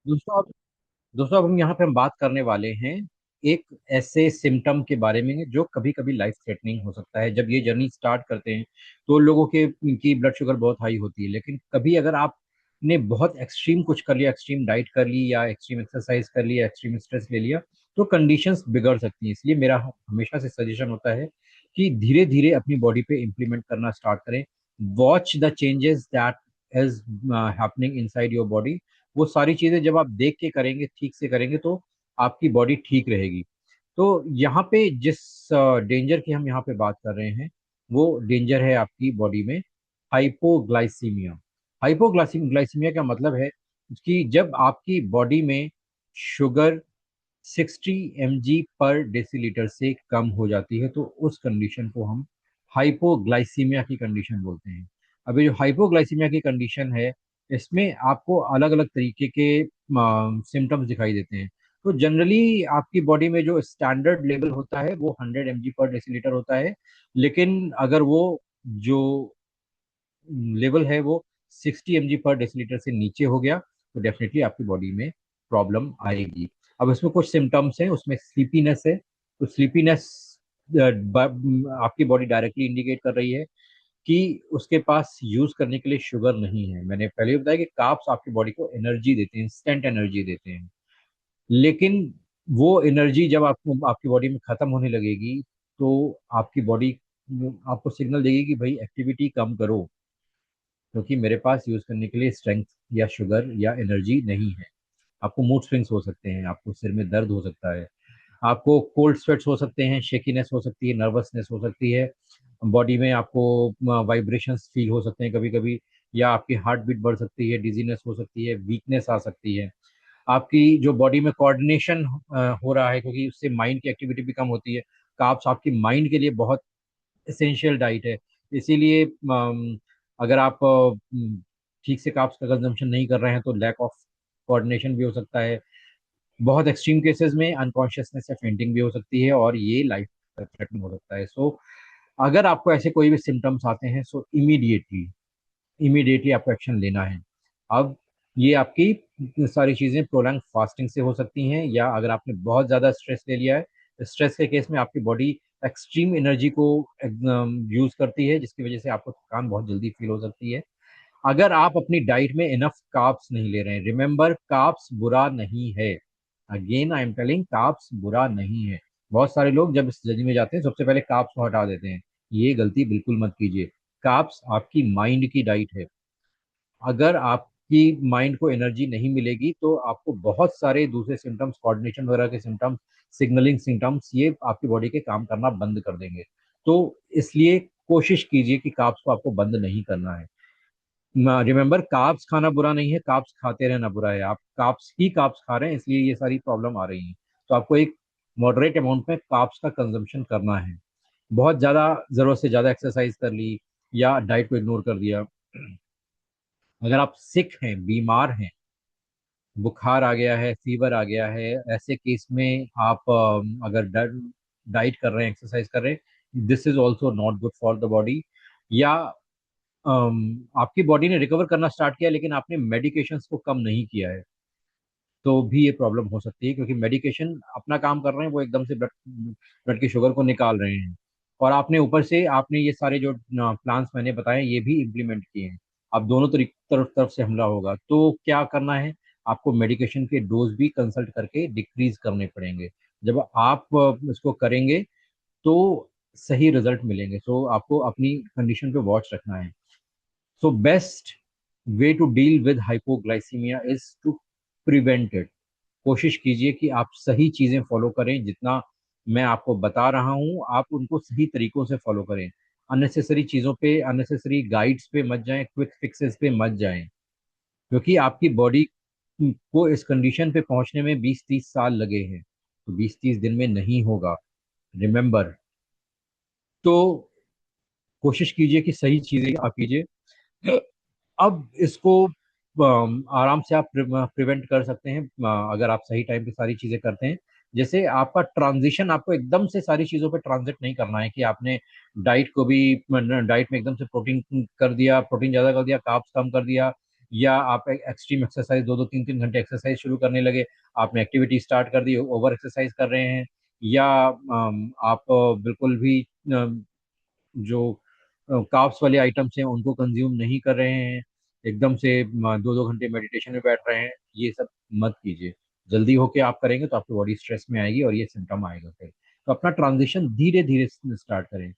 दोस्तों अब दोस्तों अब हम बात करने वाले हैं एक ऐसे सिम्टम के बारे में जो कभी कभी लाइफ थ्रेटनिंग हो सकता है। जब ये जर्नी स्टार्ट करते हैं तो लोगों के की ब्लड शुगर बहुत हाई होती है, लेकिन कभी अगर आपने बहुत एक्सट्रीम कुछ कर लिया, एक्सट्रीम डाइट कर ली या एक्सट्रीम एक्सरसाइज कर लिया, एक्सट्रीम स्ट्रेस ले लिया, तो कंडीशंस बिगड़ सकती हैं। इसलिए मेरा हमेशा से सजेशन होता है कि धीरे धीरे अपनी बॉडी पे इम्प्लीमेंट करना स्टार्ट करें। Watch the changes that is happening inside your body. वो सारी चीजें जब आप देख के करेंगे, ठीक से करेंगे, तो आपकी बॉडी ठीक रहेगी। तो यहाँ पे जिस डेंजर की हम यहाँ पे बात कर रहे हैं, वो डेंजर है आपकी बॉडी में हाइपोग्लाइसीमिया। हाइपोग्लाइसीमिया का मतलब है कि जब आपकी बॉडी में शुगर 60 mg/dl से कम हो जाती है, तो उस कंडीशन को हम हाइपोग्लाइसीमिया की कंडीशन बोलते हैं। अभी जो हाइपोग्लाइसीमिया की कंडीशन है, इसमें आपको अलग अलग तरीके के सिम्टम्स दिखाई देते हैं। तो जनरली आपकी बॉडी में जो स्टैंडर्ड लेवल होता है वो 100 mg/dl होता है, लेकिन अगर वो जो लेवल है वो 60 mg/dl से नीचे हो गया, तो डेफिनेटली आपकी बॉडी में प्रॉब्लम आएगी। अब इसमें कुछ सिम्टम्स हैं, उसमें स्लीपीनेस है। तो स्लीपीनेस आपकी बॉडी डायरेक्टली इंडिकेट कर रही है कि उसके पास यूज करने के लिए शुगर नहीं है। मैंने पहले भी बताया कि कार्ब्स आपकी बॉडी को एनर्जी देते हैं, इंस्टेंट एनर्जी देते हैं, लेकिन वो एनर्जी जब आपको आपकी बॉडी में खत्म होने लगेगी, तो आपकी बॉडी आपको सिग्नल देगी कि भाई एक्टिविटी कम करो, क्योंकि मेरे पास यूज करने के लिए स्ट्रेंथ या शुगर या एनर्जी नहीं है। आपको मूड स्विंग्स हो सकते हैं, आपको सिर में दर्द हो सकता है, आपको कोल्ड स्वेट्स हो सकते हैं, शेकीनेस हो सकती है, नर्वसनेस हो सकती है, बॉडी में आपको वाइब्रेशंस फील हो सकते हैं कभी कभी, या आपकी हार्ट बीट बढ़ सकती है, डिजीनेस हो सकती है, वीकनेस आ सकती है। आपकी जो बॉडी में कोऑर्डिनेशन हो रहा है, क्योंकि उससे माइंड की एक्टिविटी भी कम होती है। कार्ब्स आपकी माइंड के लिए बहुत एसेंशियल डाइट है। इसीलिए अगर आप ठीक से कार्ब्स का कंजम्पशन नहीं कर रहे हैं तो लैक ऑफ कोऑर्डिनेशन भी हो सकता है। बहुत एक्सट्रीम केसेस में अनकॉन्शियसनेस या फेंटिंग भी हो सकती है, और ये लाइफ थ्रेटनिंग हो सकता है। सो अगर आपको ऐसे कोई भी सिम्टम्स आते हैं, सो इमीडिएटली इमीडिएटली आपको एक्शन लेना है। अब ये आपकी सारी चीजें प्रोलैंग फास्टिंग से हो सकती हैं, या अगर आपने बहुत ज्यादा स्ट्रेस ले लिया है, स्ट्रेस के केस में आपकी बॉडी एक्सट्रीम एनर्जी को यूज करती है, जिसकी वजह से आपको थकान बहुत जल्दी फील हो सकती है। अगर आप अपनी डाइट में इनफ कार्ब्स नहीं ले रहे हैं, रिमेंबर कार्ब्स बुरा नहीं है। Again I am telling, carbs बुरा नहीं है। बहुत सारे लोग जब इस जर्नी में जाते हैं सबसे पहले कार्ब्स को हटा देते हैं। ये गलती बिल्कुल मत कीजिए। कार्ब्स आपकी माइंड की डाइट है। अगर आपकी माइंड को एनर्जी नहीं मिलेगी तो आपको बहुत सारे दूसरे सिम्टम्स, कोऑर्डिनेशन वगैरह के सिम्टम्स, सिग्नलिंग सिम्टम्स, ये आपकी बॉडी के काम करना बंद कर देंगे। तो इसलिए कोशिश कीजिए कि कार्ब्स को आपको बंद नहीं करना है। रिमेंबर, कार्ब्स खाना बुरा नहीं है, कार्ब्स खाते रहना बुरा है। आप कार्ब्स खा रहे हैं, इसलिए ये सारी प्रॉब्लम आ रही है। तो आपको एक मॉडरेट अमाउंट में कार्ब्स का कंजम्पशन करना है। बहुत ज्यादा जरूरत से ज्यादा एक्सरसाइज कर ली या डाइट को इग्नोर कर दिया, अगर आप सिक हैं, बीमार हैं, बुखार आ गया है, फीवर आ गया है, ऐसे केस में आप अगर डाइट कर रहे हैं, एक्सरसाइज कर रहे हैं, this is also not good for the body. या आपकी बॉडी ने रिकवर करना स्टार्ट किया लेकिन आपने मेडिकेशंस को कम नहीं किया है, तो भी ये प्रॉब्लम हो सकती है, क्योंकि मेडिकेशन अपना काम कर रहे हैं, वो एकदम से ब्लड ब्लड की शुगर को निकाल रहे हैं, और आपने ऊपर से आपने ये सारे जो प्लान्स मैंने बताए ये भी इम्प्लीमेंट किए हैं। अब दोनों तरफ तरफ से हमला होगा, तो क्या करना है, आपको मेडिकेशन के डोज भी कंसल्ट करके डिक्रीज करने पड़ेंगे। जब आप इसको करेंगे तो सही रिजल्ट मिलेंगे। सो आपको अपनी कंडीशन पे वॉच रखना है। So best way to deal with hypoglycaemia is to prevent it. कोशिश कीजिए कि आप सही चीजें फॉलो करें। जितना मैं आपको बता रहा हूं, आप उनको सही तरीकों से फॉलो करें। अननेसेसरी चीजों पे, अननेसेसरी गाइड्स पे मत जाएं, क्विक फिक्सेस पे मत जाएं, क्योंकि आपकी बॉडी को इस कंडीशन पे पहुंचने में 20-30 साल लगे हैं, तो 20-30 दिन में नहीं होगा। रिमेंबर। तो कोशिश कीजिए कि सही चीजें आप कीजिए। अब इसको आराम से आप प्रिवेंट कर सकते हैं, अगर आप सही टाइम पे सारी चीजें करते हैं। जैसे आपका ट्रांजिशन, आपको एकदम से सारी चीजों पे ट्रांजिट नहीं करना है कि आपने डाइट को भी डाइट में एकदम से प्रोटीन कर दिया, प्रोटीन ज्यादा कर दिया, कार्ब्स कम कर दिया, या आप एक्सट्रीम एक्सरसाइज 2-2 3-3 घंटे एक्सरसाइज शुरू करने लगे, आपने एक्टिविटी स्टार्ट कर दी, ओवर एक्सरसाइज कर रहे हैं, या आप बिल्कुल भी जो कार्ब्स वाले आइटम्स हैं उनको कंज्यूम नहीं कर रहे हैं, एकदम से 2-2 घंटे मेडिटेशन में बैठ रहे हैं, ये सब मत कीजिए। जल्दी होके आप करेंगे तो आपकी बॉडी स्ट्रेस में आएगी और ये सिम्टम आएगा फिर। तो अपना ट्रांजिशन धीरे धीरे स्टार्ट करें।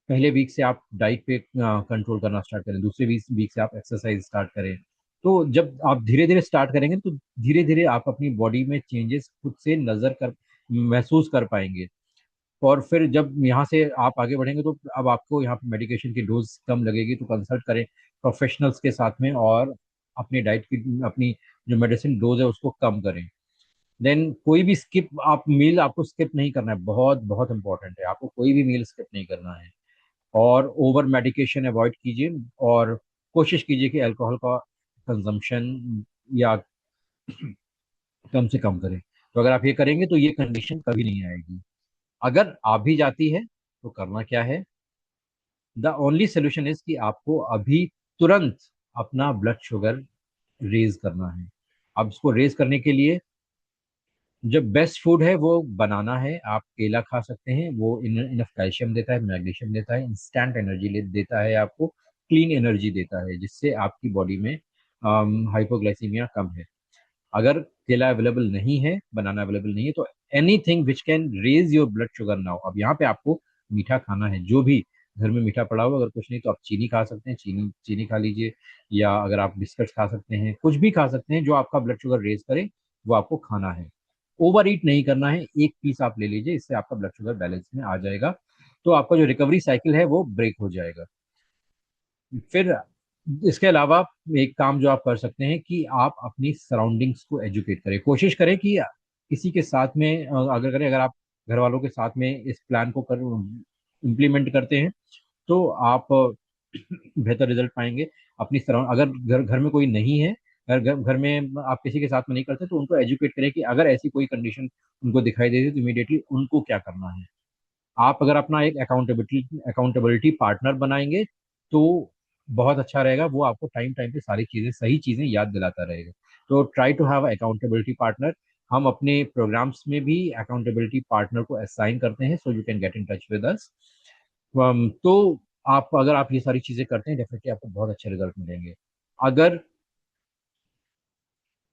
पहले वीक से आप डाइट पे कंट्रोल करना स्टार्ट करें, दूसरे वीक से आप एक्सरसाइज स्टार्ट करें। तो जब आप धीरे धीरे स्टार्ट करेंगे तो धीरे धीरे आप अपनी बॉडी में चेंजेस खुद से नजर कर महसूस कर पाएंगे। और फिर जब यहाँ से आप आगे बढ़ेंगे तो अब आपको यहाँ पे मेडिकेशन की डोज कम लगेगी, तो कंसल्ट करें प्रोफेशनल्स के साथ में, और अपनी डाइट की अपनी जो मेडिसिन डोज है उसको कम करें। देन कोई भी स्किप आप मील आपको स्किप नहीं करना है, बहुत बहुत इंपॉर्टेंट है, आपको कोई भी मील स्किप नहीं करना है। और ओवर मेडिकेशन अवॉइड कीजिए, और कोशिश कीजिए कि अल्कोहल का कंजम्पशन या कम से कम करें। तो अगर आप ये करेंगे तो ये कंडीशन कभी नहीं आएगी। अगर आ भी जाती है तो करना क्या है, द ओनली सोल्यूशन इज कि आपको अभी तुरंत अपना ब्लड शुगर रेज करना है। अब इसको रेज करने के लिए जो बेस्ट फूड है वो बनाना है। आप केला खा सकते हैं, वो इनफ कैल्शियम देता है, मैग्नीशियम देता है, इंस्टेंट एनर्जी देता है आपको, क्लीन एनर्जी देता है, जिससे आपकी बॉडी में हाइपोग्लाइसीमिया कम है। अगर केला अवेलेबल नहीं है, बनाना अवेलेबल नहीं है, तो anything which can raise your blood sugar now. अब यहाँ पे आपको मीठा खाना है, जो भी घर में मीठा पड़ा हुआ, अगर कुछ नहीं तो आप चीनी खा सकते हैं, चीनी चीनी खा लीजिए, या अगर आप बिस्किट्स खा सकते हैं, कुछ भी खा सकते हैं जो आपका ब्लड शुगर रेज करे, वो आपको खाना है। ओवर ईट नहीं करना है, एक पीस आप ले लीजिए, इससे आपका ब्लड शुगर बैलेंस में आ जाएगा, तो आपका जो रिकवरी साइकिल है वो ब्रेक हो जाएगा। फिर इसके अलावा एक काम जो आप कर सकते हैं कि आप अपनी सराउंडिंग्स को एजुकेट करें, कोशिश करें कि किसी के साथ में अगर आप घर वालों के साथ में इस प्लान को कर इम्प्लीमेंट करते हैं तो आप बेहतर रिजल्ट पाएंगे। अपनी सराउंड अगर घर घर में कोई नहीं है, घर में आप किसी के साथ में नहीं करते, तो उनको एजुकेट करें कि अगर ऐसी कोई कंडीशन उनको दिखाई देती है तो इमीडिएटली उनको क्या करना है। आप अगर अपना एक अकाउंटेबिलिटी पार्टनर बनाएंगे तो बहुत अच्छा रहेगा, वो आपको टाइम टाइम पे सारी चीजें सही चीजें याद दिलाता रहेगा। तो try to have accountability partner. हम अपने प्रोग्राम्स में भी अकाउंटेबिलिटी पार्टनर को असाइन करते हैं, so you can get in touch with us. तो अगर आप ये सारी चीजें करते हैं, डेफिनेटली आपको बहुत अच्छे रिजल्ट मिलेंगे। अगर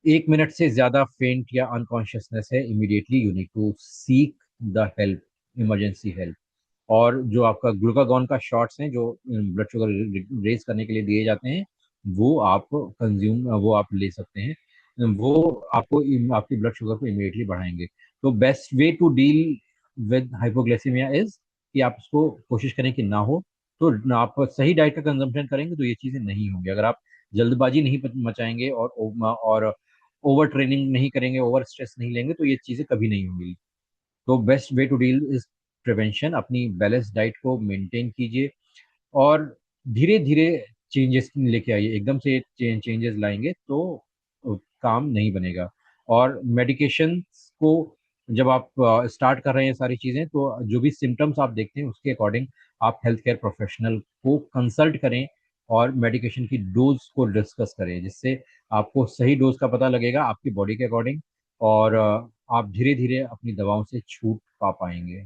1 मिनट से ज्यादा फेंट या अनकॉन्शियसनेस है, immediately you need to seek the help, emergency help. और जो आपका ग्लूकागॉन का शॉट्स हैं जो ब्लड शुगर रेज करने के लिए दिए जाते हैं, वो आप ले सकते हैं, वो आपको आपकी ब्लड शुगर को इमीडिएटली बढ़ाएंगे। तो best way to deal with hypoglycaemia is कि आप उसको कोशिश करें कि ना हो। तो आप सही डाइट का कंजम्पशन करेंगे तो ये चीजें नहीं होंगी। अगर आप जल्दबाजी नहीं मचाएंगे और ओवर ट्रेनिंग नहीं करेंगे, ओवर स्ट्रेस नहीं लेंगे, तो ये चीजें कभी नहीं होंगी। तो best way to deal is prevention. अपनी बैलेंस डाइट को मेंटेन कीजिए, और धीरे धीरे चेंजेस लेके आइए। एकदम से चेंजेस लाएंगे तो काम नहीं बनेगा। और मेडिकेशन को जब आप स्टार्ट कर रहे हैं सारी चीज़ें, तो जो भी सिम्टम्स आप देखते हैं उसके अकॉर्डिंग आप हेल्थ केयर प्रोफेशनल को कंसल्ट करें, और मेडिकेशन की डोज को डिस्कस करें, जिससे आपको सही डोज का पता लगेगा आपकी बॉडी के अकॉर्डिंग, और आप धीरे धीरे अपनी दवाओं से छूट पा पाएंगे।